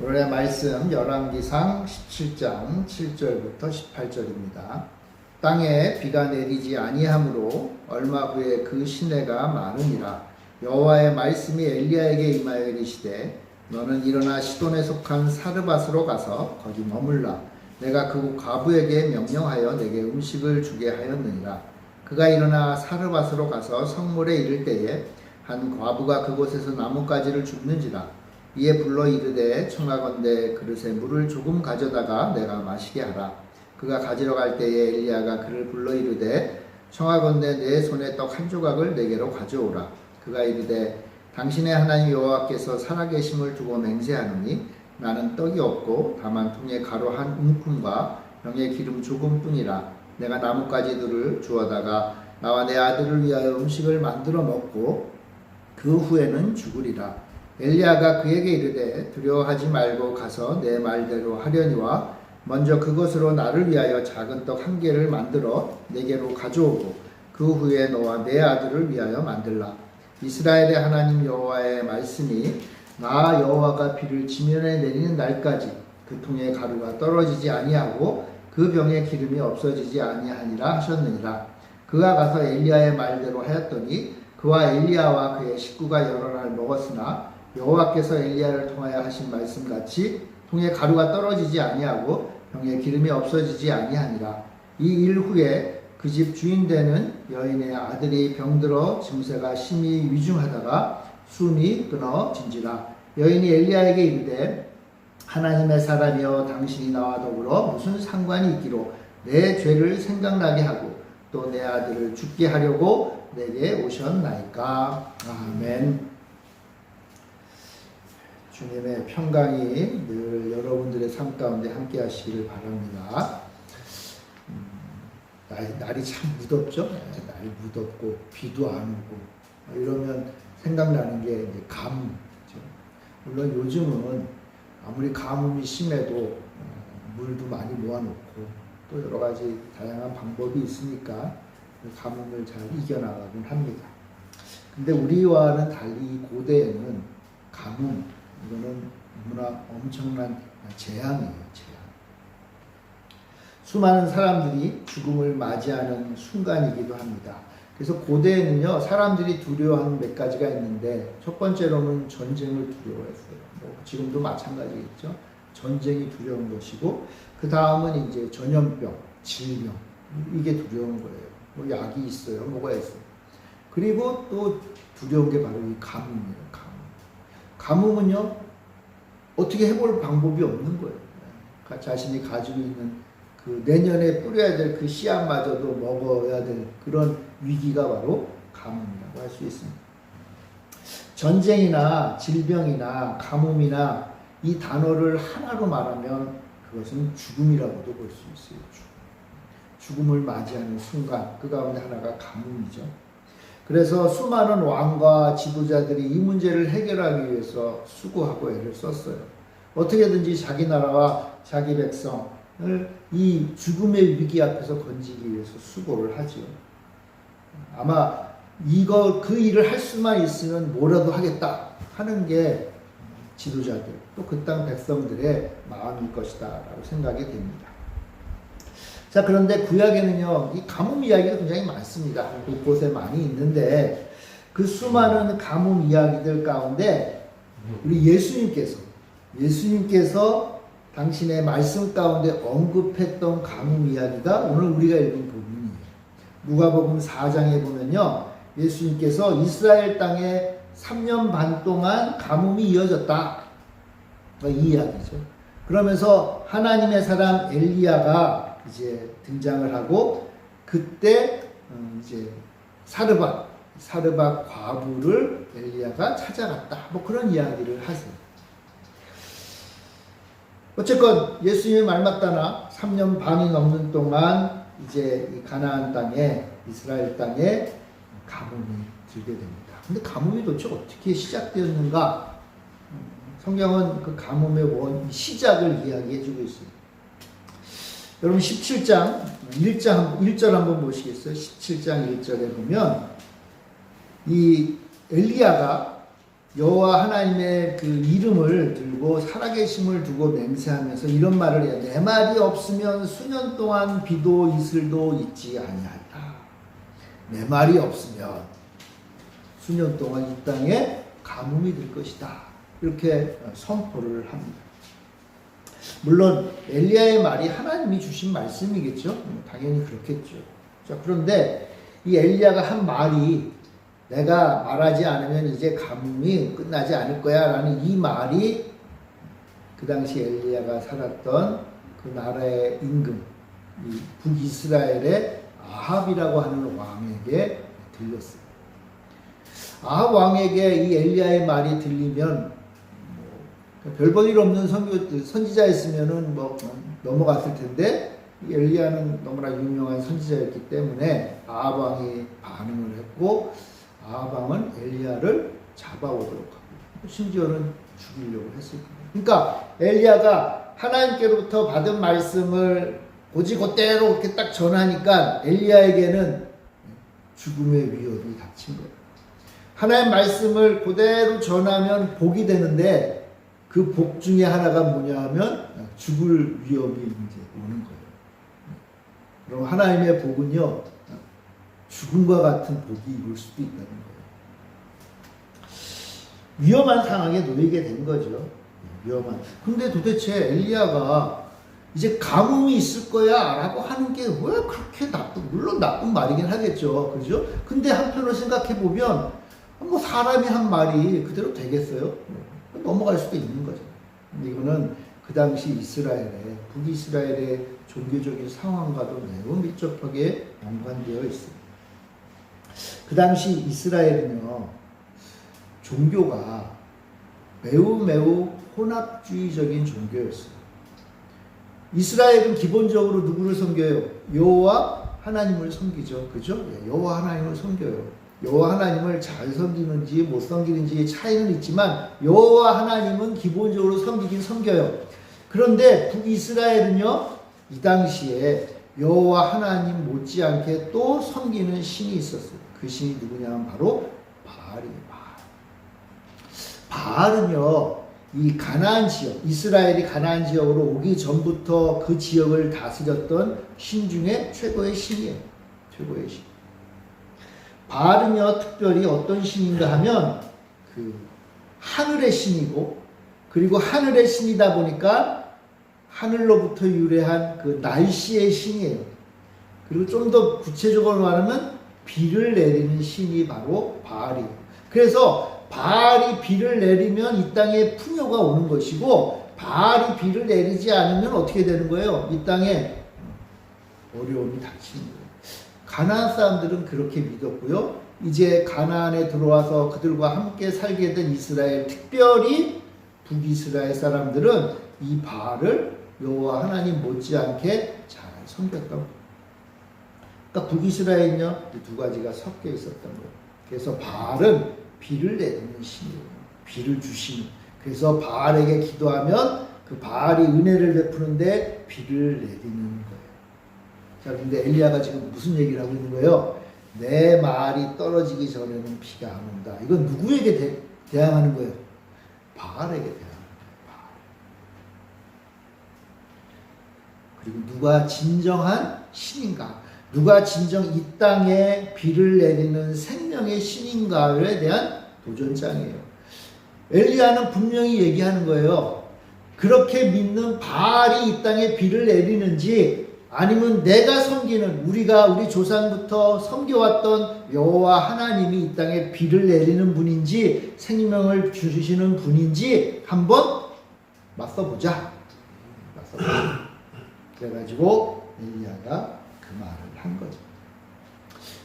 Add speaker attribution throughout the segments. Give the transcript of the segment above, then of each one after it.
Speaker 1: 오늘의 말씀 열왕기상 17장 7절부터 18절입니다. 땅에 비가 내리지 아니하므로 얼마 후에 그 시내가 마르니라. 여호와의 말씀이 엘리야에게 임하여 이르시되 너는 일어나 시돈에 속한 사르밧으로 가서 거기 머물라. 내가 그 과부에게 명령하여 내게 음식을 주게 하였느니라. 그가 일어나 사르밧으로 가서 성물에 이를 때에 한 과부가 그곳에서 나뭇가지를 줍는지라. 이에 불러 이르되 청하건대 그릇에 물을 조금 가져다가 내가 마시게 하라. 그가 가지러 갈 때에 엘리야가 그를 불러 이르되 청하건대 내 손에 떡 한 조각을 내게로 가져오라. 그가 이르되 당신의 하나님 여호와께서 살아계심을 두고 맹세하노니 나는 떡이 없고 다만 통에 가루 한 움큼과 병에 기름 조금뿐이라. 내가 나뭇가지들을 주워다가 나와 내 아들을 위하여 음식을 만들어 먹고 그 후에는 죽으리라. 엘리야가 그에게 이르되 두려워하지 말고 가서 내 말대로 하려니와 먼저 그것으로 나를 위하여 작은 떡 한 개를 만들어 내게로 가져오고 그 후에 너와 내 아들을 위하여 만들라. 이스라엘의 하나님 여호와의 말씀이 나 여호와가 비를 지면에 내리는 날까지 그 통에 가루가 떨어지지 아니하고 그 병에 기름이 없어지지 아니하니라 하셨느니라. 그가 가서 엘리야의 말대로 하였더니 그와 엘리야와 그의 식구가 여러 날 먹었으나 여호와께서 엘리야를 통하여 하신 말씀같이 통에 가루가 떨어지지 아니하고 병에 기름이 없어지지 아니하니라. 이 일 후에 그 집 주인 되는 여인의 아들이 병들어 증세가 심히 위중하다가 숨이 끊어진지라. 여인이 엘리야에게 이르되 하나님의 사람이여 당신이 나와 더불어 무슨 상관이 있기로 내 죄를 생각나게 하고 또 내 아들을 죽게 하려고 내게 오셨나이까. 아멘. 주님의 평강이 늘 여러분들의 삶 가운데 함께 하시기를 바랍니다. 날이 참 무덥죠? 날이 무덥고 비도 안 오고 이러면 생각나는 게 이제 가뭄이죠. 물론 요즘은 아무리 가뭄이 심해도 물도 많이 모아놓고 또 여러 가지 다양한 방법이 있으니까 가뭄을 잘 이겨나가곤 합니다. 근데 우리와는 달리 고대에는 가뭄 이거는 너무나 엄청난 재앙이에요. 재앙. 수많은 사람들이 죽음을 맞이하는 순간이기도 합니다. 그래서 고대에는요, 사람들이 두려워하는 몇 가지가 있는데 첫 번째로는 전쟁을 두려워했어요. 지금도 마찬가지겠죠. 전쟁이 두려운 것이고 그 다음은 이제 전염병, 질병 이게 두려운 거예요. 약이 있어요. 뭐가 있어요. 그리고 또 두려운 게 바로 이 가뭄이에요. 가뭄은요, 어떻게 해볼 방법이 없는 거예요. 자신이 가지고 있는 그 내년에 뿌려야 될 그 씨앗마저도 먹어야 될 그런 위기가 바로 가뭄이라고 할 수 있습니다. 전쟁이나 질병이나 가뭄이나 이 단어를 하나로 말하면 그것은 죽음이라고도 볼 수 있어요. 죽음을 맞이하는 순간, 그 가운데 하나가 가뭄이죠. 그래서 수많은 왕과 지도자들이 이 문제를 해결하기 위해서 수고하고 애를 썼어요. 어떻게든지 자기 나라와 자기 백성을 이 죽음의 위기 앞에서 건지기 위해서 수고를 하죠. 아마 그 일을 할 수만 있으면 뭐라도 하겠다 하는 게 지도자들, 또 그 땅 백성들의 마음일 것이다 라고 생각이 됩니다. 자, 그런데 구약에는요, 이 가뭄 이야기가 굉장히 많습니다. 곳곳에 많이 있는데, 그 수많은 가뭄 이야기들 가운데, 우리 예수님께서 당신의 말씀 가운데 언급했던 가뭄 이야기가 오늘 우리가 읽은 부분이에요. 누가복음 4장에 보면요, 예수님께서 이스라엘 땅에 3년 반 동안 가뭄이 이어졌다. 이 이야기죠. 그러면서 하나님의 사람 엘리야가 이제 등장을 하고 그때 이제 사르밧 과부를 엘리야가 찾아갔다. 뭐 그런 이야기를 하세요. 어쨌건 예수님의 말 맞다나 3년 반이 넘는 동안 이제 이 가나안 땅에 이스라엘 땅에 가뭄이 들게 됩니다. 근데 가뭄이 도대체 어떻게 시작되었는가? 성경은 그 가뭄의 시작을 이야기해주고 있습니다. 여러분 17장 1절 한번 보시겠어요? 17장 1절에 보면 이 엘리야가 여호와 하나님의 그 이름을 들고 살아계심을 두고 맹세하면서 이런 말을 해요. 내 말이 없으면 수년 동안 비도 이슬도 있지 아니하리라. 내 말이 없으면 수년 동안 이 땅에 가뭄이 될 것이다. 이렇게 선포를 합니다. 물론 엘리야의 말이 하나님이 주신 말씀이겠죠. 당연히 그렇겠죠. 자, 그런데 이 엘리야가 한 말이 내가 말하지 않으면 이제 가뭄이 끝나지 않을 거야 라는 이 말이 그 당시 엘리야가 살았던 그 나라의 임금 이 북이스라엘의 아합이라고 하는 왕에게 들렸어요. 아합 왕에게 이 엘리야의 말이 들리면 별 볼 일 없는 선지자였으면은 넘어갔을 텐데 이 엘리야는 너무나 유명한 선지자였기 때문에 아합 왕이 반응을 했고 아합 왕은 엘리야를 잡아오도록 하고 심지어는 죽이려고 했을 거예요. 그러니까 엘리야가 하나님께로부터 받은 말씀을 곧이곧대로 이렇게 딱 전하니까 엘리야에게는 죽음의 위협이 닥친 거예요. 하나님 말씀을 그대로 전하면 복이 되는데 그 복 중에 하나가 뭐냐 하면 죽을 위협이 이제 오는 거예요. 그럼 하나님의 복은요, 죽음과 같은 복이 올 수도 있다는 거예요. 위험한 상황에 놓이게 된 거죠. 위험한. 근데 도대체 엘리야가 이제 가뭄이 있을 거야 라고 하는 게 왜 그렇게 물론 나쁜 말이긴 하겠죠. 그죠? 근데 한편으로 생각해 보면 사람이 한 말이 그대로 되겠어요? 넘어갈 수도 있는 거죠. 이거는 그 당시 북이스라엘의 종교적인 상황과도 매우 밀접하게 연관되어 있습니다. 그 당시 이스라엘은요, 종교가 매우 혼합주의적인 종교였어요. 이스라엘은 기본적으로 누구를 섬겨요? 여호와 하나님을 섬기죠. 그죠? 여호와 하나님을 섬겨요. 여호와 하나님을 잘 섬기는지 못 섬기는지 차이는 있지만 여호와 하나님은 기본적으로 섬기긴 섬겨요. 그런데 북이스라엘은요, 이 당시에 여호와 하나님 못지않게 또 섬기는 신이 있었어요. 그 신이 누구냐면 바로 바알이에요. 바알은요, 이 가나안 지역, 이스라엘이 가나안 지역으로 오기 전부터 그 지역을 다스렸던 신 중에 최고의 신이에요. 최고의 신. 바알은요, 특별히 어떤 신인가 하면 그 하늘의 신이고, 그리고 하늘의 신이다 보니까 하늘로부터 유래한 그 날씨의 신이에요. 그리고 좀 더 구체적으로 말하면 비를 내리는 신이 바로 바알이에요. 그래서 바알이 비를 내리면 이 땅에 풍요가 오는 것이고, 바알이 비를 내리지 않으면 어떻게 되는 거예요? 이 땅에 어려움이 닥치는 거예요. 가나안 사람들은 그렇게 믿었고요. 이제 가나안에 들어와서 그들과 함께 살게 된 이스라엘, 특별히 북이스라엘 사람들은 이 바알을 여호와 하나님 못지않게 잘 섬겼던 거예요. 그러니까 북이스라엘은요, 이 두 가지가 섞여 있었던 거예요. 그래서 바알은 비를 내리는 신이에요. 비를 주시는. 그래서 바알에게 기도하면 그 바알이 은혜를 베푸는데 비를 내리는 거예요. 자, 근데 엘리야가 지금 무슨 얘기를 하고 있는 거예요? 내 말이 떨어지기 전에는 비가 안 온다. 이건 누구에게 대항하는 거예요? 바알에게 대항하는 거예요. 바알. 그리고 누가 진정한 신인가? 누가 진정 이 땅에 비를 내리는 생명의 신인가에 대한 도전장이에요. 엘리야는 분명히 얘기하는 거예요. 그렇게 믿는 바알이 이 땅에 비를 내리는지, 아니면 내가 섬기는, 우리 조상부터 섬겨왔던 여호와 하나님이 이 땅에 비를 내리는 분인지 생명을 주시는 분인지 한번 맞서보자. 그래가지고 엘리야가 그 말을 한 거죠.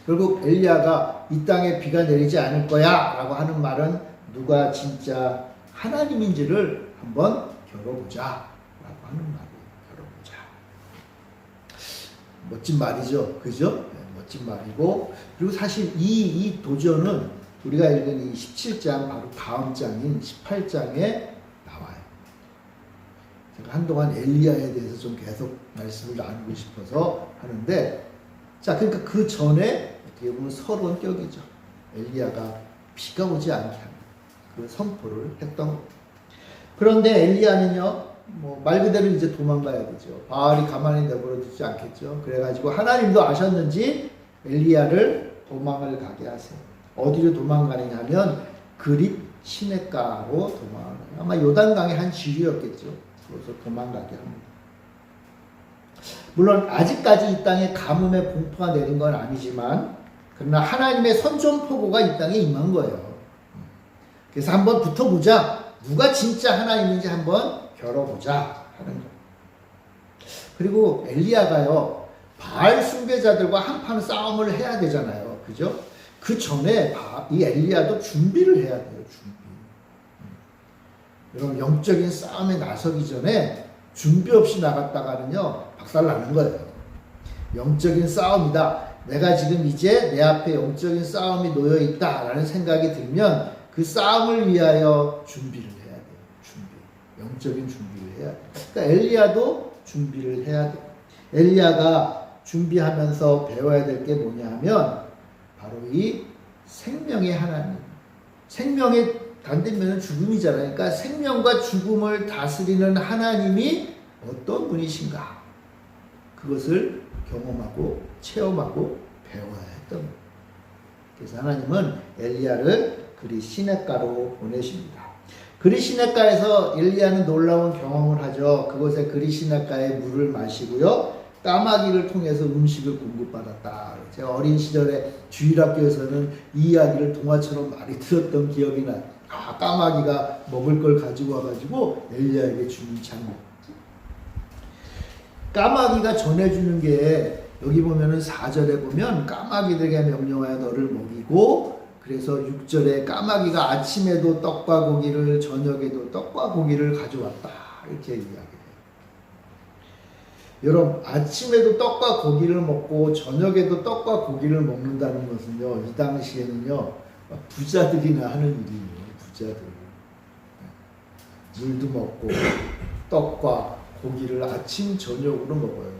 Speaker 1: 결국 엘리야가 이 땅에 비가 내리지 않을 거야 라고 하는 말은 누가 진짜 하나님인지를 한번 겨뤄보자 라고 하는 말이에요. 멋진 말이죠. 그죠? 네, 멋진 말이고, 그리고 사실 이 도전은 우리가 읽은 이 17장 바로 다음 장인 18장에 나와요. 제가 한동안 엘리야에 대해서 좀 계속 말씀을 나누고 싶어서 하는데, 자, 그러니까 그 전에 어떻게 보면 서론 격이죠. 엘리야가 비가 오지 않게 하는. 그 선포를 했던 겁니다. 그런데 엘리야는요, 뭐 말 그대로 이제 도망가야 되죠. 바알이 가만히 내버려 두지 않겠죠. 그래가지고 하나님도 아셨는지 엘리야를 도망을 가게 하세요. 어디로 도망가느냐 하면 그릿 시냇가로 도망을 가요. 아마 요단강의 한 지류였겠죠. 그래서 도망가게 합니다. 물론 아직까지 이 땅에 가뭄의 공포가 내린 건 아니지만 그러나 하나님의 선전포고가 이 땅에 임한 거예요. 그래서 한번 붙어보자. 누가 진짜 하나님인지 한번 겨뤄보자 하는 거예요. 그리고 엘리야가요, 바알 숭배자들과 한판 싸움을 해야 되잖아요. 그죠? 그 전에 이 엘리야도 준비를 해야 돼요. 준비. 여러분, 영적인 싸움에 나서기 전에 준비 없이 나갔다가는요, 박살나는 거예요. 영적인 싸움이다. 내가 지금 이제 내 앞에 영적인 싸움이 놓여 있다라는 생각이 들면 그 싸움을 위하여 준비를 해야 돼요. 준비. 영적인 준비를 해야 돼요. 그러니까 엘리야도 준비를 해야 돼요. 엘리야가 준비하면서 배워야 될 게 뭐냐 하면 바로 이 생명의 하나님. 생명의 반대면은 죽음이잖아요. 그러니까 생명과 죽음을 다스리는 하나님이 어떤 분이신가. 그것을 경험하고 체험하고 배워야 했던 거예요. 그래서 하나님은 엘리야를 그리 시냇가로 보내십니다. 그리 시냇가에서 엘리야는 놀라운 경험을 하죠. 그곳에 그리 시냇가의 물을 마시고요. 까마귀를 통해서 음식을 공급받았다. 제가 어린 시절에 주일학교에서는 이 이야기를 동화처럼 많이 들었던 기억이 나요. 까마귀가 먹을 걸 가지고 와가지고 엘리야에게 주는 장면. 까마귀가 전해주는 게 여기 보면은 4절에 보면 까마귀들에게 명령하여 너를 먹이고, 그래서 6절에 까마귀가 아침에도 떡과 고기를 저녁에도 떡과 고기를 가져왔다 이렇게 이야기해요. 여러분, 아침에도 떡과 고기를 먹고 저녁에도 떡과 고기를 먹는다는 것은요, 이 당시에는요 부자들이나 하는 일이에요. 부자들 물도 먹고 떡과 고기를 아침 저녁으로 먹어요.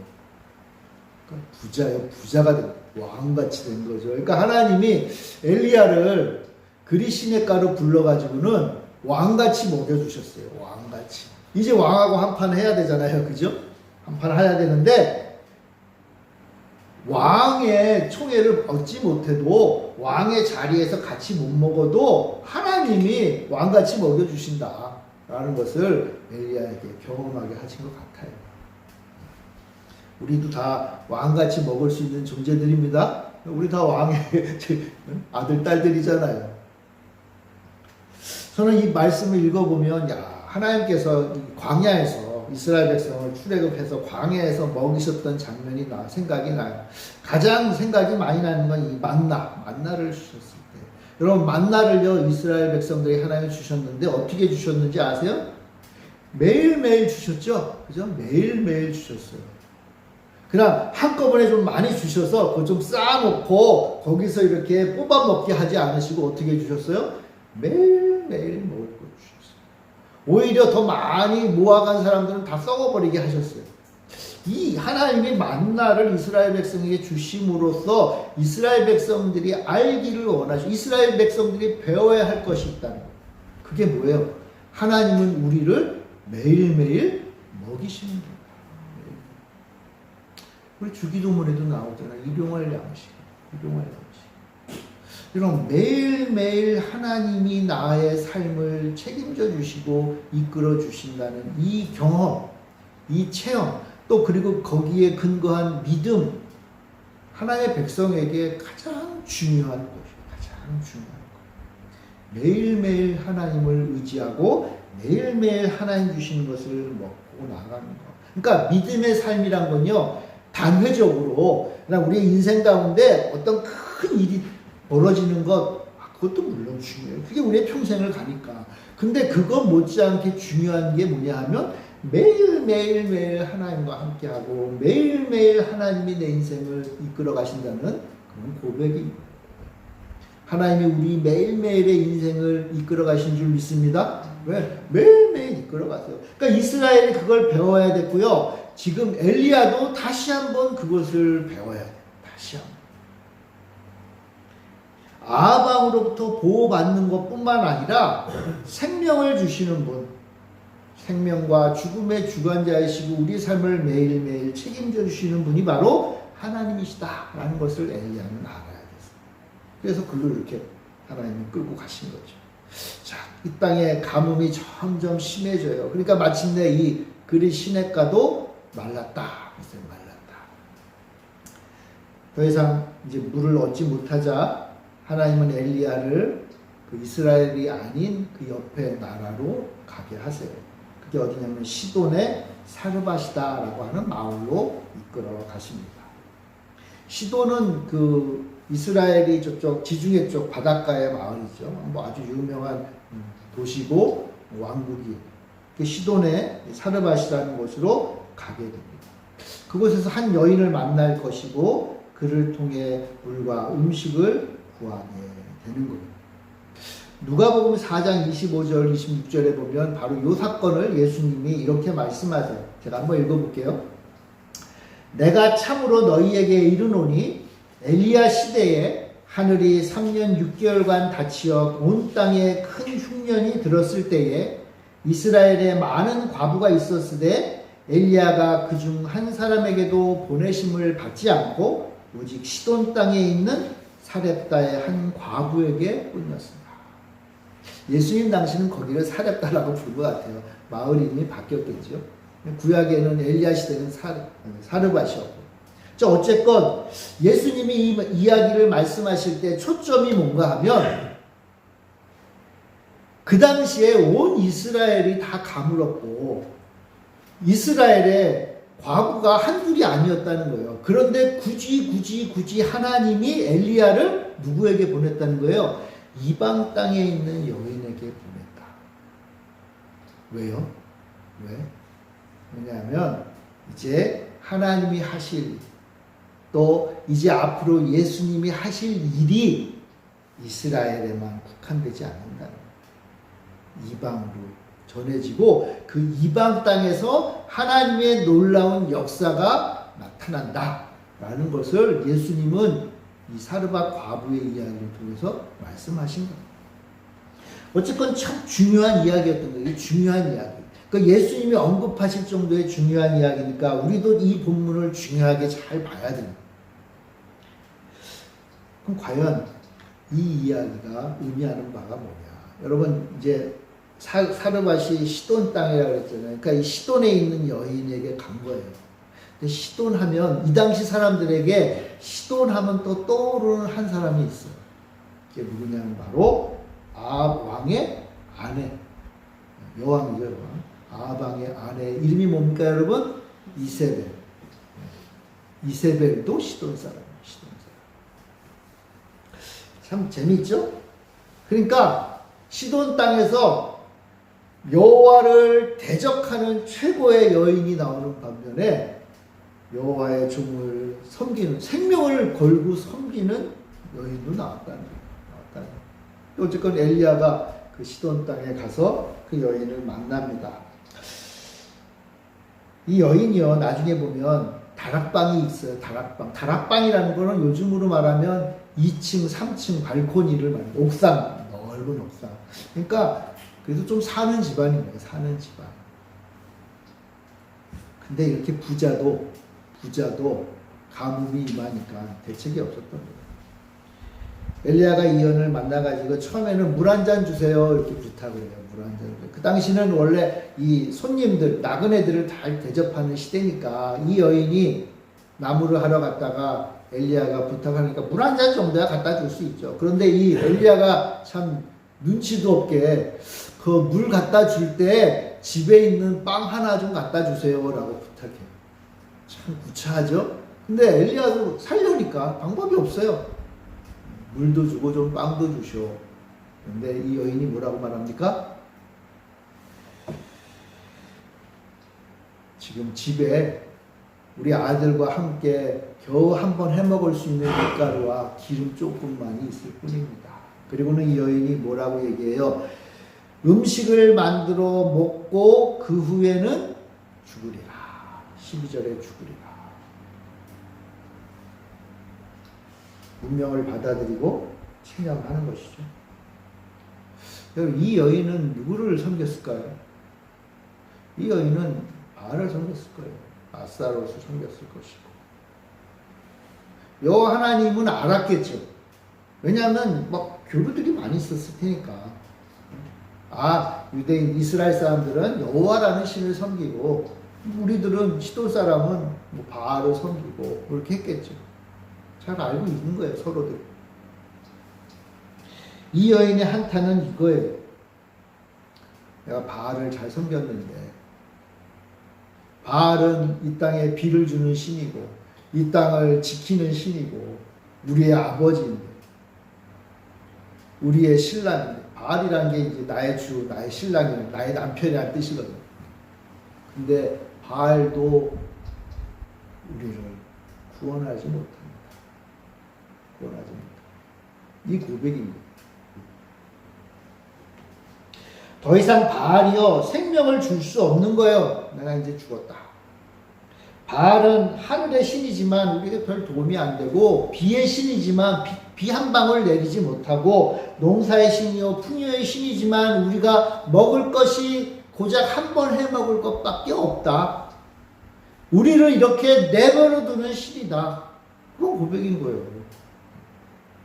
Speaker 1: 그러니까 부자요, 부자가 된 왕같이 된 거죠. 그러니까 하나님이 엘리야를 그리 시냇가로 불러가지고는 왕같이 먹여주셨어요. 왕같이. 이제 왕하고 한판 해야 되잖아요, 그죠? 한판 해야 되는데 왕의 총애를 얻지 못해도 왕의 자리에서 같이 못 먹어도 하나님이 왕같이 먹여주신다라는 것을 엘리야에게 경험하게 하신 것 같아요. 우리도 다 왕같이 먹을 수 있는 존재들입니다. 우리 다 왕의 아들, 딸들이잖아요. 저는 이 말씀을 읽어보면, 야, 하나님께서 광야에서 이스라엘 백성을 출애굽해서 광야에서 먹이셨던 장면이 생각이 나요. 가장 생각이 많이 나는 건 이 만나를 주셨을 때. 여러분, 만나를요, 이스라엘 백성들이 하나님이 주셨는데 어떻게 주셨는지 아세요? 매일매일 주셨죠? 그죠? 매일매일 주셨어요. 그냥 한꺼번에 좀 많이 주셔서 그거 좀 쌓아놓고 거기서 이렇게 뽑아 먹게 하지 않으시고 어떻게 주셨어요? 매일매일 먹을 거 주셨어요. 오히려 더 많이 모아간 사람들은 다 썩어버리게 하셨어요. 이 하나님이 만나를 이스라엘 백성에게 주심으로써 이스라엘 백성들이 알기를 원하시고 이스라엘 백성들이 배워야 할 것이 있다는 거예요. 그게 뭐예요? 하나님은 우리를 매일매일 먹이시는 거예요. 우리 주기도문에도 나오잖아요. 일용할 양식. 이런 매일매일 하나님이 나의 삶을 책임져 주시고 이끌어 주신다는 이 경험, 이 체험, 또 그리고 거기에 근거한 믿음, 하나님의 백성에게 가장 중요한 것이에요. 가장 중요한 것. 매일매일 하나님을 의지하고 매일매일 하나님 주시는 것을 먹고 나가는 것. 그러니까 믿음의 삶이란 건요, 단회적으로 그냥 우리의 인생 가운데 어떤 큰 일이 벌어지는 것, 그것도 물론 중요해요. 그게 우리의 평생을 가니까. 근데 그거 못지않게 중요한 게 뭐냐 하면 매일매일 하나님과 함께하고 매일매일 하나님이 내 인생을 이끌어 가신다는 그런 고백입니다. 하나님이 우리 매일매일의 인생을 이끌어 가신 줄 믿습니다. 왜? 매일매일 이끌어 가세요. 그러니까 이스라엘이 그걸 배워야 됐고요. 지금 엘리야도 다시 한번 그것을 배워야 돼요. 다시 한번. 아방으로부터 보호받는 것뿐만 아니라 생명을 주시는 분, 생명과 죽음의 주관자이시고 우리 삶을 매일매일 책임져 주시는 분이 바로 하나님이시다라는 것을 엘리야는 알아야 됐어요. 그래서 글로 이렇게 하나님이 끌고 가신 거죠. 자, 이 땅에 가뭄이 점점 심해져요. 그러니까 마침내 이 그리 시냇가도 말랐다. 그래서 말랐다. 더 이상 이제 물을 얻지 못하자 하나님은 엘리야를 그 이스라엘이 아닌 그 옆에 나라로 가게 하세요. 그게 어디냐면 시돈의 사르밧이다라고 하는 마을로 이끌어 가십니다. 시돈은 그 이스라엘이 저쪽 지중해 쪽 바닷가의 마을이죠. 뭐 아주 유명한 도시고 왕국이 그 시돈의 사르밧이라는 곳으로 가게 됩니다. 그곳에서 한 여인을 만날 것이고 그를 통해 물과 음식을 구하게 되는 겁니다. 누가복음 4장 25절 26절에 보면 바로 이 사건을 예수님이 이렇게 말씀하세요. 제가 한번 읽어볼게요. 내가 참으로 너희에게 이르노니 엘리야 시대에 하늘이 3년 6개월간 닫히어 온 땅에 큰 흉년이 들었을 때에 이스라엘에 많은 과부가 있었으되 엘리야가 그중 한 사람에게도 보내심을 받지 않고 오직 시돈 땅에 있는 사렙다의 한 과부에게 뿐이었습니다. 예수님 당시는 거기를 사렙다라고 부른 것 같아요. 마을 이름이 바뀌었겠죠. 구약에는 엘리야 시대는 사르밧이었고. 자, 어쨌건 예수님이 이 이야기를 말씀하실 때 초점이 뭔가 하면 그 당시에 온 이스라엘이 다 가물었고 이스라엘의 과부가 한둘이 아니었다는 거예요. 그런데 굳이 하나님이 엘리야를 누구에게 보냈다는 거예요? 이방 땅에 있는 여인에게 보냈다. 왜요? 왜? 왜냐하면 이제 하나님이 하실 또 이제 앞으로 예수님이 하실 일이 이스라엘에만 국한되지 않는다는 거예요. 이방으로 전해지고 그 이방 땅에서 하나님의 놀라운 역사가 나타난다라는 것을 예수님은 이 사르밧 과부의 이야기를 통해서 말씀하신 거예요. 어쨌건 참 중요한 이야기였던 거예요. 중요한 이야기. 그러니까 예수님이 언급하실 정도의 중요한 이야기니까 우리도 이 본문을 중요하게 잘 봐야 됩니다. 그럼 과연 이 이야기가 의미하는 바가 뭐냐? 여러분 이제 사르밧이 시돈 땅이라고 그랬잖아요. 그러니까 이 시돈에 있는 여인에게 간 거예요. 근데 시돈 하면 이 당시 사람들에게 시돈 하면 또 떠오르는 한 사람이 있어요. 그게 누구냐면 바로 아합왕의 아내, 여왕이죠, 여왕. 아합왕의 아내 이름이 뭡니까, 여러분? 이세벨. 이세벨도 시돈 사람이에요. 시돈 사람. 참 재미있죠? 그러니까 시돈 땅에서 여호와를 대적하는 최고의 여인이 나오는 반면에 여호와의 종을 섬기는, 생명을 걸고 섬기는 여인도 나왔다는 거예요. 어쨌건 엘리야가 그 시돈 땅에 가서 그 여인을 만납니다. 이 여인이요, 나중에 보면 다락방이 있어요. 다락방이라는 거는 요즘으로 말하면 2층, 3층 발코니를 말해요. 옥상, 넓은 옥상. 그러니까 그래도 좀 사는 집안이에요. 사는 집안. 근데 이렇게 부자도 가뭄이 임하니까 대책이 없었던 거예요. 엘리야가 이 여인을 만나가지고 처음에는 물 한 잔 주세요 이렇게 부탁을 해요. 물 한 잔. 그 당시는 원래 이 손님들, 나그네들을 다 대접하는 시대니까 이 여인이 나무를 하러 갔다가 엘리야가 부탁하니까 물 한 잔 정도야 갖다 줄 수 있죠. 그런데 이 엘리야가 참 눈치도 없게 그 물 갖다 줄 때 집에 있는 빵 하나 좀 갖다 주세요라고 부탁해요. 참 구차하죠. 근데 엘리야도 살려니까 방법이 없어요. 물도 주고 좀 빵도 주셔. 근데 이 여인이 뭐라고 말합니까? 지금 집에 우리 아들과 함께 겨우 한번 해먹을 수 있는 밀가루와 기름 조금만이 있을 뿐입니다. 그리고는 이 여인이 뭐라고 얘기해요? 음식을 만들어 먹고 그 후에는 죽으리라. 12절에 죽으리라. 운명을 받아들이고 침략하는 것이죠. 여러분, 이 여인은 누구를 섬겼을까요? 이 여인은 바알을 섬겼을 거예요. 아스타롯을 섬겼을 것이고. 여호와 하나님은 알았겠죠. 왜냐하면 막 교류들이 많이 있었을 테니까. 유대인 이스라엘 사람들은 여호와라는 신을 섬기고 우리들은 시돈 사람은 뭐 바알을 섬기고 그렇게 했겠죠. 잘 알고 있는 거예요, 서로들. 이 여인의 한탄은 이거예요. 내가 바알을 잘 섬겼는데 바알은 이 땅에 비를 주는 신이고 이 땅을 지키는 신이고 우리의 아버지인데 우리의 신랑인데 바알이라는 게 이제 나의 주, 나의 신랑이라는 나의 남편이라는 뜻이거든요. 근데 바알도 우리를 구원하지 못합니다. 구원하지 못합니다. 이 고백입니다. 더 이상 바알이요 생명을 줄 수 없는 거예요. 내가 이제 죽었다. 바알은 하늘의 신이지만 우리에게 별 도움이 안 되고 비의 신이지만 비 한 방울 내리지 못하고 농사의 신이요 풍요의 신이지만 우리가 먹을 것이 고작 한 번 해먹을 것밖에 없다. 우리를 이렇게 내버려 두는 신이다. 그건 고백인 거예요.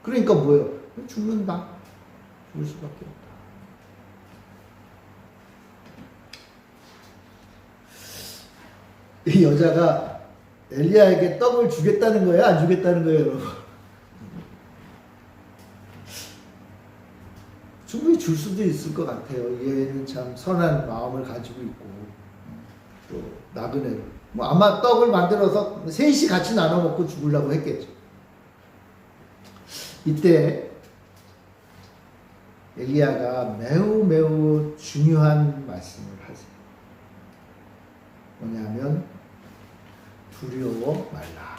Speaker 1: 그러니까 뭐예요? 죽는다. 죽을 수밖에 없다. 이 여자가 엘리야에게 떡을 주겠다는 거예요? 안 주겠다는 거예요, 여러분? 충분히 줄 수도 있을 것 같아요. 얘는 참 선한 마음을 가지고 있고 또 나그네로 뭐 아마 떡을 만들어서 셋이 같이 나눠 먹고 죽으려고 했겠죠. 이때 엘리야가 매우 중요한 말씀을 하세요. 뭐냐면 두려워 말라.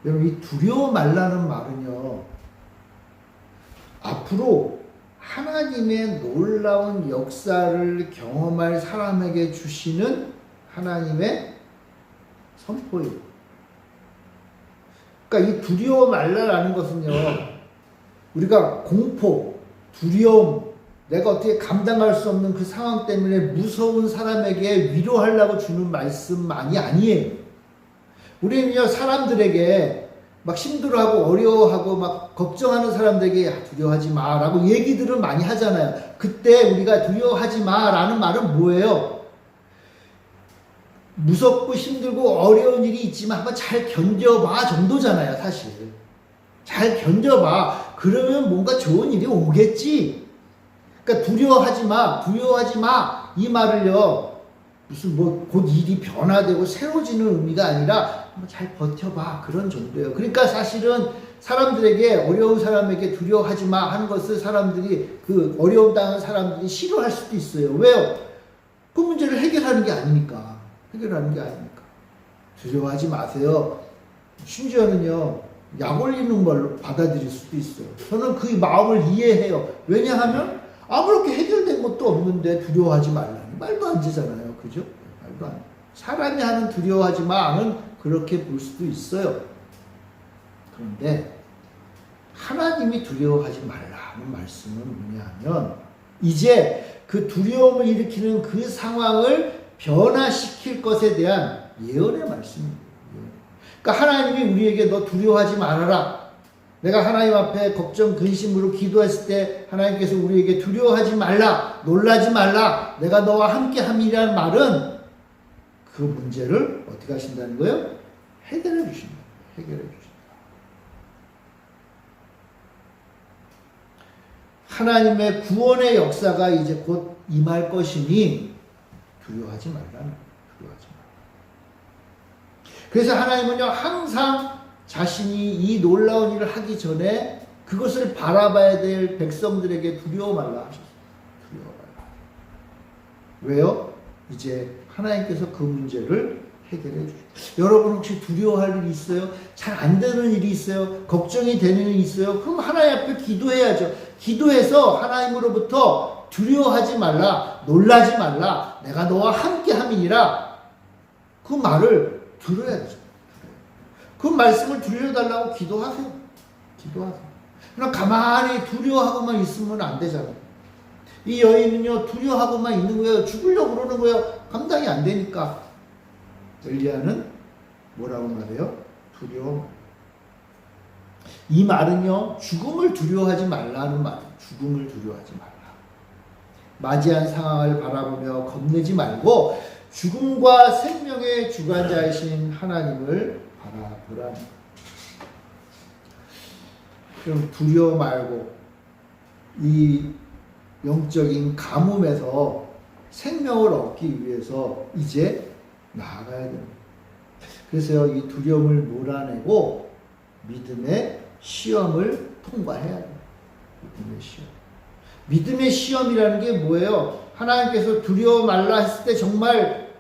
Speaker 1: 여러분, 이 두려워 말라는 말은요, 앞으로 하나님의 놀라운 역사를 경험할 사람에게 주시는 하나님의 선포예요. 그러니까 이 두려워 말라라는 것은요, 우리가 공포, 두려움, 내가 어떻게 감당할 수 없는 그 상황 때문에 무서운 사람에게 위로하려고 주는 말씀만이 아니에요. 우리는요, 사람들에게 막 힘들어하고 어려워하고 막 걱정하는 사람들에게 두려워하지 마 라고 얘기들을 많이 하잖아요. 그때 우리가 두려워하지 마 라는 말은 뭐예요? 무섭고 힘들고 어려운 일이 있지만 한번 잘 견뎌봐 정도잖아요, 사실. 잘 견뎌봐. 그러면 뭔가 좋은 일이 오겠지. 그러니까 두려워하지 마. 이 말을요, 무슨 뭐 곧 일이 변화되고 새로워지는 의미가 아니라 잘 버텨봐 그런 정도예요. 그러니까 사실은 사람들에게 어려운 사람에게 두려워하지 마 하는 것을 사람들이 그 어려움 당한 사람들이 싫어할 수도 있어요. 왜요? 그 문제를 해결하는 게 아니니까. 두려워하지 마세요. 심지어는요, 약 올리는 걸로 받아들일 수도 있어요. 저는 그 마음을 이해해요. 왜냐하면 아무렇게 해결된 것도 없는데 두려워하지 말라니 말도 안 되잖아요. 그죠? 말도 안 돼. 사람이 하는 두려워하지 마는 그렇게 볼 수도 있어요. 그런데 하나님이 두려워하지 말라는 말씀은 뭐냐면 이제 그 두려움을 일으키는 그 상황을 변화시킬 것에 대한 예언의 말씀입니다. 그러니까 하나님이 우리에게 너 두려워하지 말아라. 내가 하나님 앞에 걱정, 근심으로 기도했을 때 하나님께서 우리에게 두려워하지 말라, 놀라지 말라, 내가 너와 함께 함이라는 말은 그 문제를 어떻게 하신다는 거예요? 해결해 주신다. 하나님의 구원의 역사가 이제 곧 임할 것이니 두려워하지 말라는 거예요. 그래서 하나님은요, 항상 자신이 이 놀라운 일을 하기 전에 그것을 바라봐야 될 백성들에게 두려워 말라 하셨어요. 두려워 말라. 왜요? 이제 하나님께서 그 문제를 해결해 주시죠. 여러분 혹시 두려워할 일이 있어요? 잘 안 되는 일이 있어요? 걱정이 되는 일이 있어요? 그럼 하나님 앞에 기도해야죠. 기도해서 하나님으로부터 두려워하지 말라, 놀라지 말라, 내가 너와 함께 함이니라 그 말을 들어야죠. 그 말씀을 들려달라고 기도하세요. 기도하세요. 그냥 가만히 두려워하고만 있으면 안 되잖아요. 이 여인은요, 두려워하고만 있는 거예요. 죽으려고 그러는 거예요. 감당이 안 되니까. 엘리야는 뭐라고 말해요? 두려워. 이 말은요, 죽음을 두려워하지 말라는 말이에요. 죽음을 두려워하지 말라. 맞이한 상황을 바라보며 겁내지 말고 죽음과 생명의 주관자이신 하나님을 바라보라는 거예요. 그럼 두려워 말고 이 영적인 가뭄에서 생명을 얻기 위해서 이제 나아가야 됩니다. 그래서 이 두려움을 몰아내고 믿음의 시험을 통과해야 돼요. 믿음의 시험. 믿음의 시험이라는 게 뭐예요? 하나님께서 두려워 말라 했을 때 정말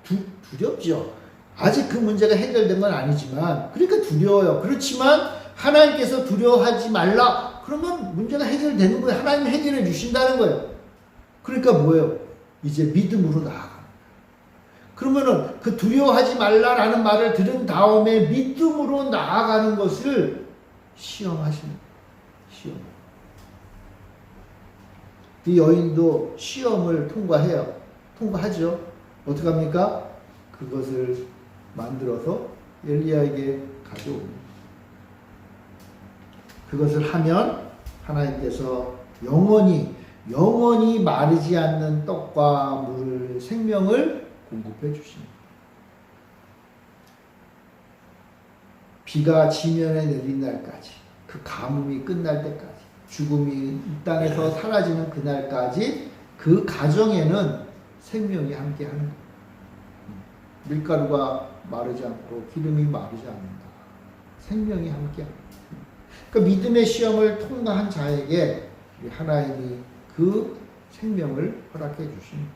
Speaker 1: 두렵죠. 아직 그 문제가 해결된 건 아니지만, 그러니까 두려워요. 그렇지만 하나님께서 두려워하지 말라 그러면 문제가 해결되는 거예요. 하나님이 해결해 주신다는 거예요. 그러니까 뭐예요? 이제 믿음으로 나아가는 거예요. 그러면은 그 두려워하지 말라라는 말을 들은 다음에 믿음으로 나아가는 것을 시험하시는 거예요. 시험. 이 여인도 시험을 통과해요. 통과하죠. 어떻게 합니까? 그것을 만들어서 엘리야에게 가져옵니다. 그것을 하면 하나님께서 영원히 마르지 않는 떡과 물, 생명을 공급해 주십니다. 비가 지면에 내린 날까지, 그 가뭄이 끝날 때까지, 죽음이 이 땅에서 사라지는 그날까지 그 가정에는 생명이 함께하는 거예요. 밀가루가 마르지 않고 기름이 마르지 않는다. 생명이 함께합니다. 그러니까 믿음의 시험을 통과한 자에게 하나님이 그 생명을 허락해 주십니다.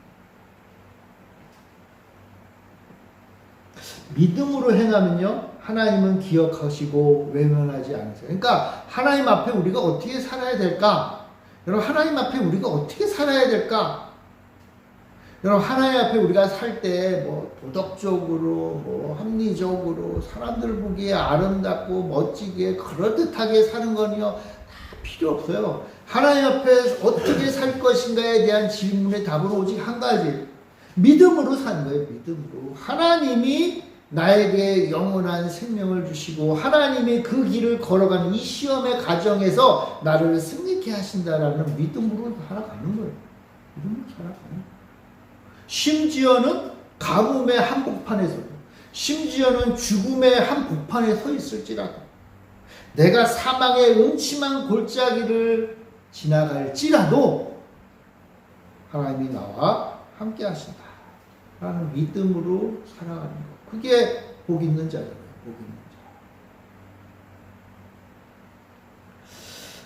Speaker 1: 믿음으로 행하면요, 하나님은 기억하시고 외면하지 않으세요. 그러니까 하나님 앞에 우리가 어떻게 살아야 될까? 여러분, 하나님 앞에 우리가 어떻게 살아야 될까? 여러분, 하나님 앞에 우리가 살 때 뭐 도덕적으로, 뭐 합리적으로, 사람들 보기에 아름답고 멋지게 그럴듯하게 사는 건요, 다 필요 없어요. 하나님 앞에 어떻게 살 것인가에 대한 질문의 답은 오직 한 가지. 믿음으로 사는 거예요. 믿음으로. 하나님이 나에게 영원한 생명을 주시고 하나님이 그 길을 걸어가는 이 시험의 과정에서 나를 승리케 하신다라는 믿음으로 살아가는 거예요. 믿음으로 살아가는 거예요. 심지어는 가뭄의 한복판에서도, 심지어는 죽음의 한복판에 서 있을지라도, 내가 사망의 음침한 골짜기를 지나갈지라도 하나님이 나와 함께 하신다 라는 믿음으로 살아가는 것, 그게 복 있는 자잖아요. 복 있는 자.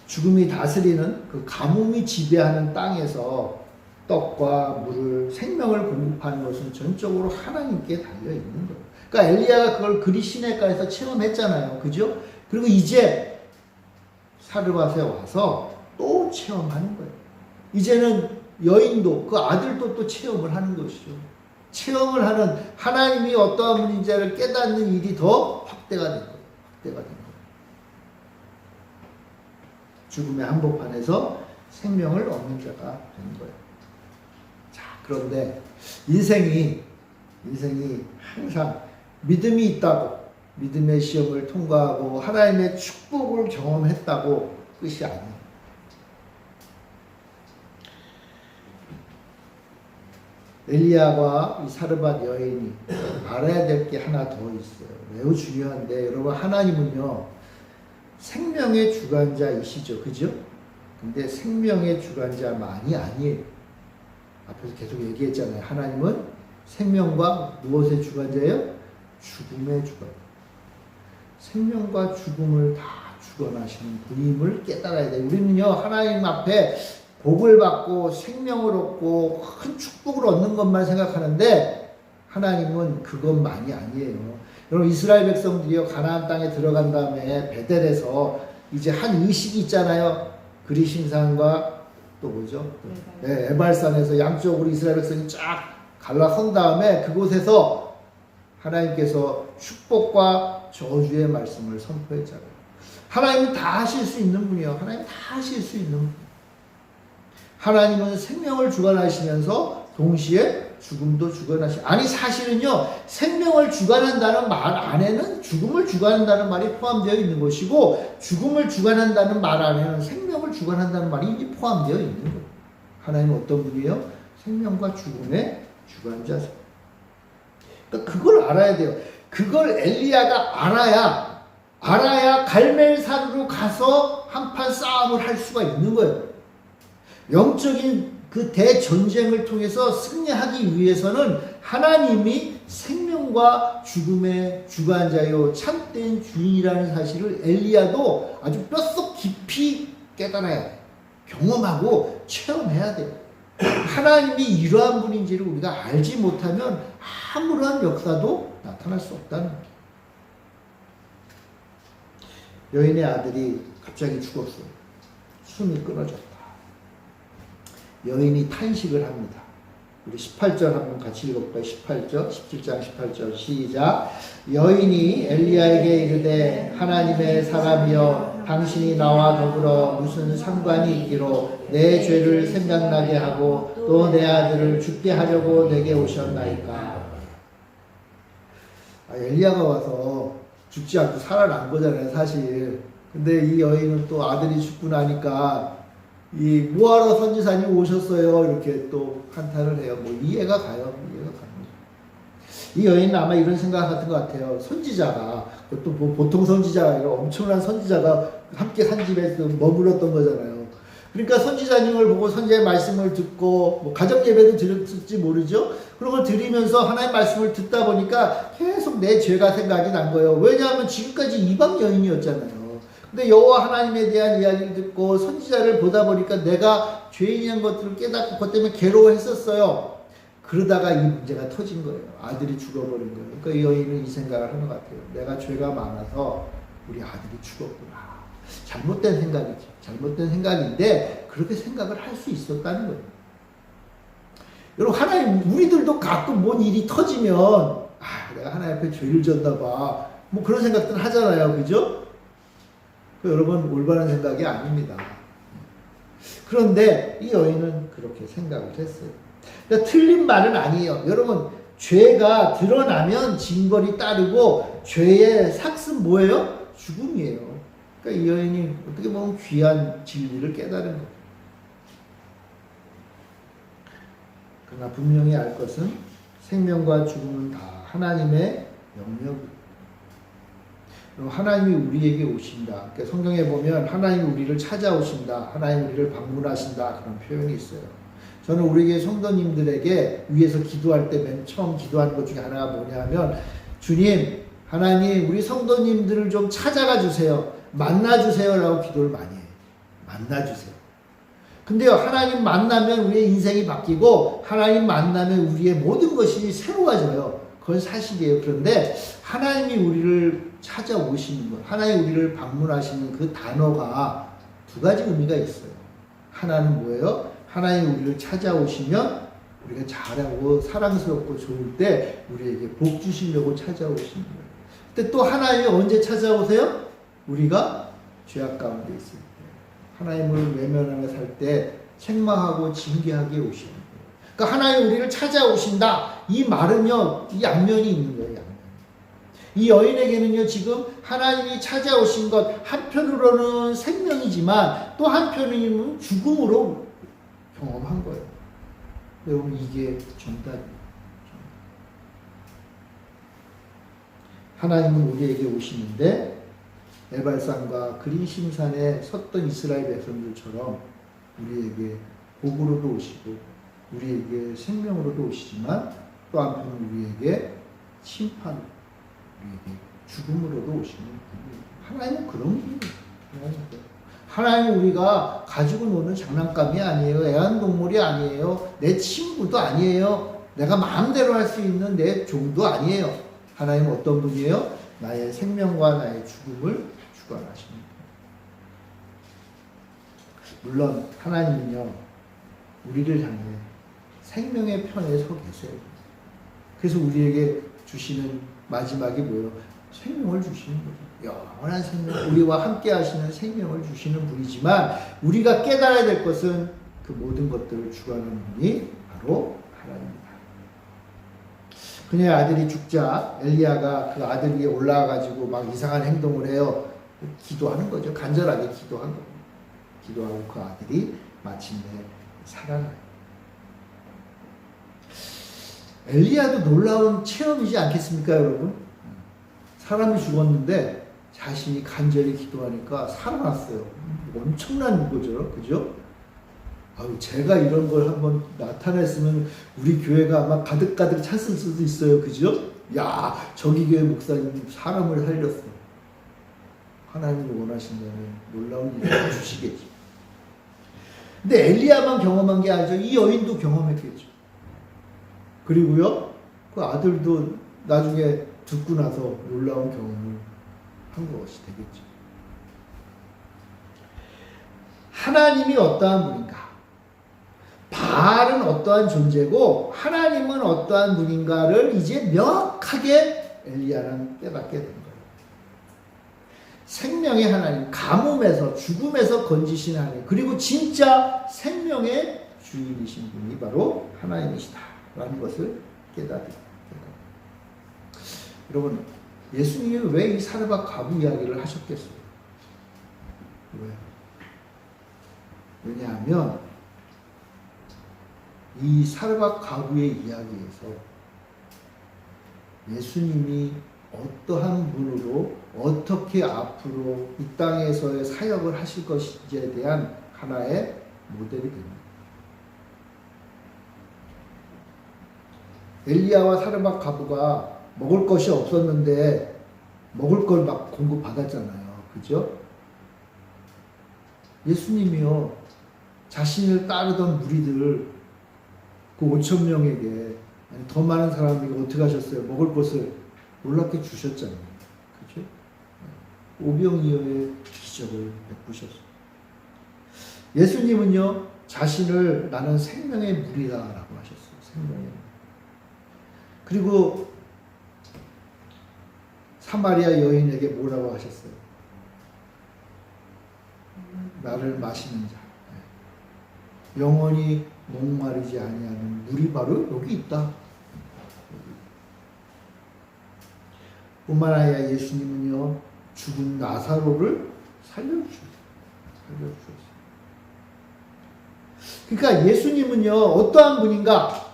Speaker 1: 죽음이 다스리는 그 가뭄이 지배하는 땅에서 떡과 물을, 생명을 공급하는 것은 전적으로 하나님께 달려있는 거예요. 그러니까 엘리야가 그걸 그리 시내가에서 체험했잖아요. 그죠? 그리고 이제 사르밧에 와서 또 체험하는 거예요. 이제는 여인도, 그 아들도 또 체험을 하는 것이죠. 체험을 하는, 하나님이 어떠한 분인지를 깨닫는 일이 더 확대가 된 거예요. 확대가 된 거예요. 죽음의 한복판에서 생명을 얻는 자가 된 거예요. 자, 그런데 인생이 항상 믿음이 있다고, 믿음의 시험을 통과하고 하나님의 축복을 경험했다고 끝이 아니에요. 엘리야와 이 사르밧 여인이 알아야 될 게 하나 더 있어요. 매우 중요한데, 여러분, 하나님은요, 생명의 주관자이시죠. 그죠? 근데 생명의 주관자만이 아니에요. 앞에서 계속 얘기했잖아요. 하나님은 생명과 무엇의 주관자예요? 죽음의 주관. 생명과 죽음을 다 주관하시는 분임을 깨달아야 돼요. 우리는요, 하나님 앞에 복을 받고 생명을 얻고 큰 축복을 얻는 것만 생각하는데 하나님은 그것만이 아니에요. 여러분, 이스라엘 백성들이요, 가나안 땅에 들어간 다음에 베델에서 이제 한 의식이 있잖아요. 그리심산과 또 뭐죠? 네, 에발산에서 양쪽으로 이스라엘 백성이 쫙 갈라선 다음에 그곳에서 하나님께서 축복과 저주의 말씀을 선포했잖아요. 하나님은 다 하실 수 있는 분이에요. 하나님은 다 하실 수 있는 분. 하나님은 생명을 주관하시면서 동시에 죽음도 주관하시고, 아니 사실은요, 생명을 주관한다는 말 안에는 죽음을 주관한다는 말이 포함되어 있는 것이고, 죽음을 주관한다는 말 안에는 생명을 주관한다는 말이 이미 포함되어 있는 거예요. 하나님은 어떤 분이에요? 생명과 죽음의 주관자세요. 그러니까 그걸 알아야 돼요. 그걸 엘리야가 알아야 갈멜산으로 가서 한판 싸움을 할 수가 있는 거예요. 영적인 그 대전쟁을 통해서 승리하기 위해서는 하나님이 생명과 죽음의 주관자요 참된 주인이라는 사실을 엘리야도 아주 뼛속 깊이 깨달아야 돼요. 경험하고 체험해야 돼요. 하나님이 이러한 분인지를 우리가 알지 못하면 아무런 역사도 나타날 수 없다는 거예요. 여인의 아들이 갑자기 죽었어요. 숨이 끊어졌다. 여인이 탄식을 합니다. 우리 18절 한번 같이 읽어볼까요? 18절, 17장 18절 시작. 여인이 엘리야에게 이르되 하나님의 사람이여 당신이 나와 더불어 무슨 상관이 있기로 내 죄를 생각나게 하고 또 내 아들을 죽게 하려고 내게 오셨나이까. 엘리야가 와서 죽지 않고 살아난 거잖아요, 사실. 근데 이 여인은 또 아들이 죽고 나니까 이 뭐하러 선지자님 오셨어요? 이렇게 또 한탄을 해요. 뭐 이해가 가요. 이해가 갑니다. 이 여인은 아마 이런 생각 같은 것 같아요. 선지자가, 또 뭐 보통 선지자가 아니라 엄청난 선지자가 함께 산 집에 머물렀던 거잖아요. 그러니까 선지자님을 보고 선지자의 말씀을 듣고 뭐 가정 예배도 드렸을지 모르죠. 그런 걸 드리면서 하나님의 말씀을 듣다 보니까 계속 내 죄가 생각이 난 거예요. 왜냐하면 지금까지 이방 여인이었잖아요. 근데 여호와 하나님에 대한 이야기를 듣고 선지자를 보다 보니까 내가 죄인이라는 것들을 깨닫고 그것 때문에 괴로워했었어요. 그러다가 이 문제가 터진 거예요. 아들이 죽어버린 거예요. 그러니까 이 여인은 이 생각을 하는 것 같아요. 내가 죄가 많아서 우리 아들이 죽었구나. 잘못된 생각이지. 잘못된 생각인데 그렇게 생각을 할 수 있었다는 거예요. 여러분, 하나님, 우리들도 가끔 뭔 일이 터지면 내가 하나님 앞에 죄를 졌나 봐. 뭐 그런 생각들 하잖아요. 그죠? 여러분, 올바른 생각이 아닙니다. 그런데 이 여인은 그렇게 생각을 했어요. 그러니까 틀린 말은 아니에요. 여러분, 죄가 드러나면 징벌이 따르고 죄의 삭은 뭐예요? 죽음이에요. 그러니까 이 여인이 어떻게 보면 귀한 진리를 깨달은 거예요. 그러나 분명히 알 것은 생명과 죽음은 다 하나님의 영역입니다. 하나님이 우리에게 오신다. 그러니까 성경에 보면 하나님이 우리를 찾아오신다. 하나님이 우리를 방문하신다. 그런 표현이 있어요. 저는 우리 성도님들에게 위에서 기도할 때 맨 처음 기도하는 것 중에 하나가 뭐냐면, 주님, 하나님 우리 성도님들을 좀 찾아가 주세요. 만나 주세요. 라고 기도를 많이 해요. 만나 주세요. 근데요, 하나님 만나면 우리의 인생이 바뀌고 하나님 만나면 우리의 모든 것이 새로워져요. 그건 사실이에요. 그런데 하나님이 우리를 찾아오시는 것, 하나님이 우리를 방문하시는 그 단어가 두 가지 의미가 있어요. 하나는 뭐예요? 하나님이 우리를 찾아오시면 우리가 잘하고 사랑스럽고 좋을 때 우리에게 복 주시려고 찾아오시는 거예요. 근데 또 하나님이 언제 찾아오세요? 우리가 죄악 가운데 있을 때. 하나님을 외면하며 살 때 책망하고 징계하게 오시는 거예요. 그러니까 하나님 우리를 찾아오신다. 이 말은요, 이 양면이 있는 거예요. 양면. 이 여인에게는요, 지금 하나님이 찾아오신 것 한편으로는 생명이지만 또 한편으로는 죽음으로 경험한 거예요. 여러분, 이게 정답이에요. 하나님은 우리에게 오시는데 에발산과 그리심산에 섰던 이스라엘 백성들처럼 우리에게 복으로도 오시고 우리에게 생명으로도 오시지만 또 한편은 우리에게 심판, 우리에게 죽음으로도 오시는 분이에요. 하나님은 그런 분이에요. 하나님은 우리가 가지고 노는 장난감이 아니에요. 애완동물이 아니에요. 내 친구도 아니에요. 내가 마음대로 할 수 있는 내 종도 아니에요. 하나님은 어떤 분이에요? 나의 생명과 나의 죽음을 주관하시는 분이에요. 물론 하나님은요, 우리를 향해 생명의 편에 서 계세요. 그래서 우리에게 주시는 마지막이 뭐예요? 생명을 주시는 거죠. 영원한 생명, 우리와 함께 하시는 생명을 주시는 분이지만 우리가 깨달아야 될 것은 그 모든 것들을 주관하는 분이 바로 하나님입니다. 그녀의 아들이 죽자 엘리야가 그 아들 위에 올라와가지고 막 이상한 행동을 해요. 기도하는 거죠. 간절하게 기도한 거예요. 기도하고 그 아들이 마침내 살아나요. 엘리야도 놀라운 체험이지 않겠습니까, 여러분? 사람이 죽었는데 자신이 간절히 기도하니까 살아났어요. 엄청난 거죠, 그죠? 아유, 제가 이런 걸 한번 나타냈으면 우리 교회가 아마 가득가득 찼을 수도 있어요, 그죠? 야, 저기 교회 목사님 사람을 살렸어. 하나님이 원하신다면 놀라운 일을 주시겠죠. 근데 엘리야만 경험한 게 아니죠. 이 여인도 경험했겠죠. 그리고요, 그 아들도 나중에 듣고 나서 놀라운 경험을 한 것이 되겠죠. 하나님이 어떠한 분인가? 바알은 어떠한 존재고 하나님은 어떠한 분인가를 이제 명확하게 엘리야는 깨닫게 된 거예요. 생명의 하나님, 가뭄에서 죽음에서 건지신 하나님, 그리고 진짜 생명의 주인이신 분이 바로 하나님이시다 라는 것을 깨닫습니다. 여러분, 예수님이 왜 이 사르밧 과부 이야기를 하셨겠어요? 왜? 왜냐하면 이 사르밧 과부의 이야기에서 예수님이 어떠한 분으로 어떻게 앞으로 이 땅에서의 사역을 하실 것인지에 대한 하나의 모델이 됩니다. 엘리야와 사르밧 과부가 먹을 것이 없었는데 먹을 걸 막 공급받았잖아요. 그죠? 예수님이요, 자신을 따르던 무리들 그 5,000명에게 더 많은 사람에게 어떻게 하셨어요? 먹을 것을 놀랍게 주셨잖아요. 그죠? 오병이어의 기적을 베푸셨어요. 예수님은요, 자신을 나는 생명의 물이다라고 하셨어요. 생명의 물. 그리고 사마리아 여인에게 뭐라고 하셨어요? 나를 마시는 자, 영원히 목마르지 아니하는 물이 바로 여기 있다. 뿐만 아니라 예수님은요, 죽은 나사로를 살려주셨어요. 그러니까 예수님은요, 어떠한 분인가?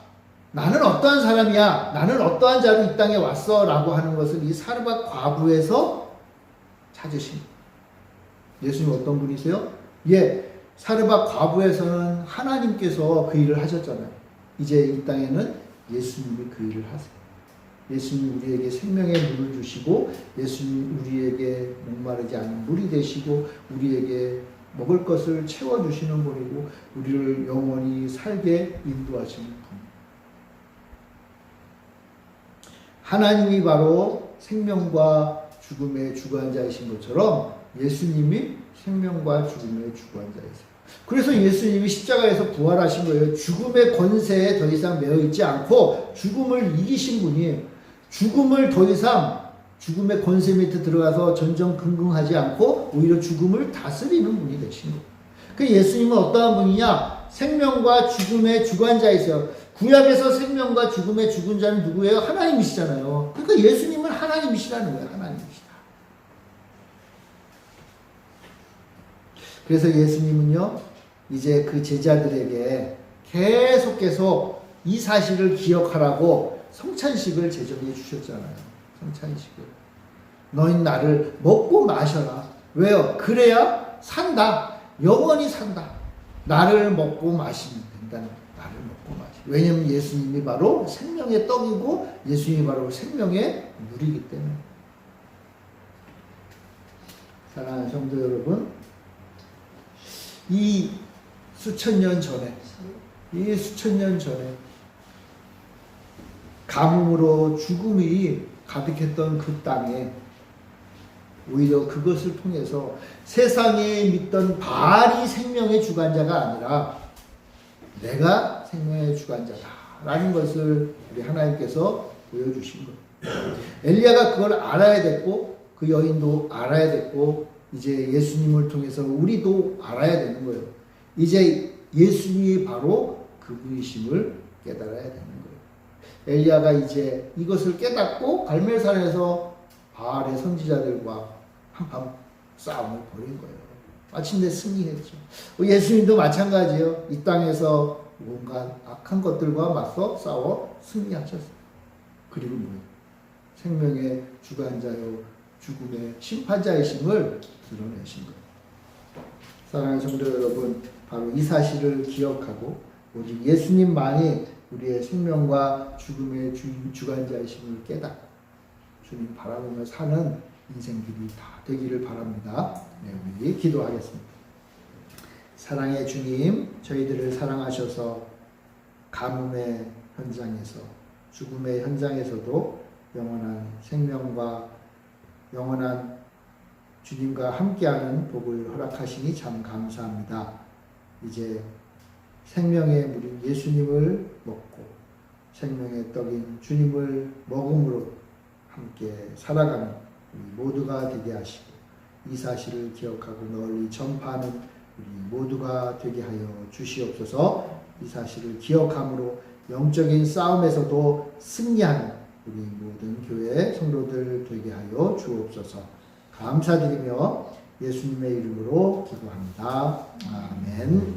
Speaker 1: 나는 어떠한 사람이야? 나는 어떠한 자로 이 땅에 왔어? 라고 하는 것을 이 사르밧 과부에서 찾으신 거예요. 예수님 어떤 분이세요? 예, 사르밧 과부에서는 하나님께서 그 일을 하셨잖아요. 이제 이 땅에는 예수님이 그 일을 하세요. 예수님 우리에게 생명의 물을 주시고, 예수님 우리에게 목마르지 않은 물이 되시고, 우리에게 먹을 것을 채워주시는 분이고, 우리를 영원히 살게 인도하시는 분. 하나님이 바로 생명과 죽음의 주관자이신 것처럼 예수님이 생명과 죽음의 주관자이세요. 그래서 예수님이 십자가에서 부활하신 거예요. 죽음의 권세에 더 이상 매여 있지 않고 죽음을 이기신 분이에요. 죽음을 더 이상 죽음의 권세 밑에 들어가서 전전긍긍하지 않고 오히려 죽음을 다스리는 분이 되신 거예요. 그 예수님은 어떠한 분이냐? 생명과 죽음의 주관자이세요. 구약에서 생명과 죽음의 죽은 자는 누구예요? 하나님이시잖아요. 그러니까 예수님은 하나님이시라는 거예요. 하나님이시다. 그래서 예수님은요, 이제 그 제자들에게 계속 이 사실을 기억하라고 성찬식을 제정해 주셨잖아요. 성찬식을. 너희 나를 먹고 마셔라. 왜요? 그래야 산다. 영원히 산다. 나를 먹고 마시면 된다는 거예요. 나를 먹고 마시면. 왜냐하면 예수님이 바로 생명의 떡이고 예수님이 바로 생명의 물이기 때문에. 사랑하는 성도 여러분, 이 수천 년 전에 가뭄으로 죽음이 가득했던 그 땅에 오히려 그것을 통해서 세상에 믿던 바알이 생명의 주관자가 아니라 내가 생명의 주관자다라는 것을 우리 하나님께서 보여주신 것. 엘리야가 그걸 알아야 됐고 그 여인도 알아야 됐고 이제 예수님을 통해서 우리도 알아야 되는 거예요. 이제 예수님이 바로 그분이심을 깨달아야 되는 거예요. 엘리야가 이제 이것을 깨닫고 갈멜산에서 바알의 선지자들과 한판 싸움을 벌인 거예요. 마침내 승리했죠. 예수님도 마찬가지예요. 이 땅에서 온갖 악한 것들과 맞서 싸워 승리하셨어요. 그리고 뭐예요? 생명의 주관자요 죽음의 심판자이심을 드러내신 거예요. 사랑하는 성도 여러분, 바로 이 사실을 기억하고 오직 예수님만이 우리의 생명과 죽음의 주관자이심을 깨닫고 주님 바라보며 사는 인생들이 다 되기를 바랍니다. 네, 우리 기도하겠습니다. 사랑의 주님, 저희들을 사랑하셔서 가뭄의 현장에서 죽음의 현장에서도 영원한 생명과 영원한 주님과 함께하는 복을 허락하시니 참 감사합니다. 이제 생명의 물인 예수님을 먹고 생명의 떡인 주님을 먹음으로 함께 살아가는 우리 모두가 되게 하시고 이 사실을 기억하고 널리 전파하는 우리 모두가 되게 하여 주시옵소서. 이 사실을 기억함으로 영적인 싸움에서도 승리하는 우리 모든 교회 성도들 되게 하여 주옵소서. 감사드리며 예수님의 이름으로 기도합니다. 아멘.